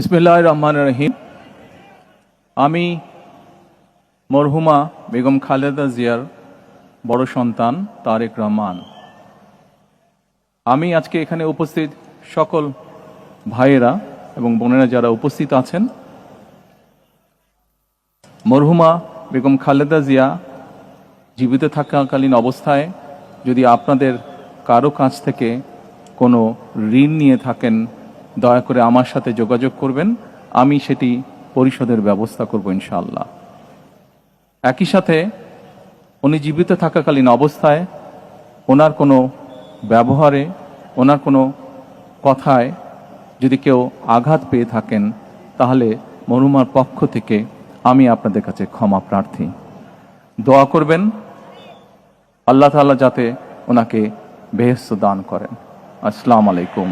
বিসমিল্লাহির রহমানির রহিম। আমি মরহুমা বেগম খালেদা জিয়ার বড় সন্তান তারেক রহমান। আমি আজকে এখানে উপস্থিত সকল ভাইয়েরা এবং বোনেরা যারা উপস্থিত আছেন, মরহুমা বেগম খালেদা জিয়া জীবিত থাকাকালীন অবস্থায় যদি আপনাদের কারো কাছ থেকে কোনো ঋণ নিয়ে থাকেন, দয়া করে আমার সাথে যোগাযোগ করবেন, আমি সেটি পরিশোধের ব্যবস্থা করব ইনশাআল্লাহ। একই সাথে উনি জীবিত থাকাকালীন অবস্থায় ওনার কোনো ব্যবহারে, ওনার কোনো কথায় যদি কেউ আঘাত পেয়ে থাকেন, তাহলে মরহুমার পক্ষ থেকে আমি আপনাদের কাছে ক্ষমা প্রার্থী। দোয়া করবেন আল্লাহ তাআলা যাতে ওনাকে বেহেশত দান করেন। আসসালামু আলাইকুম।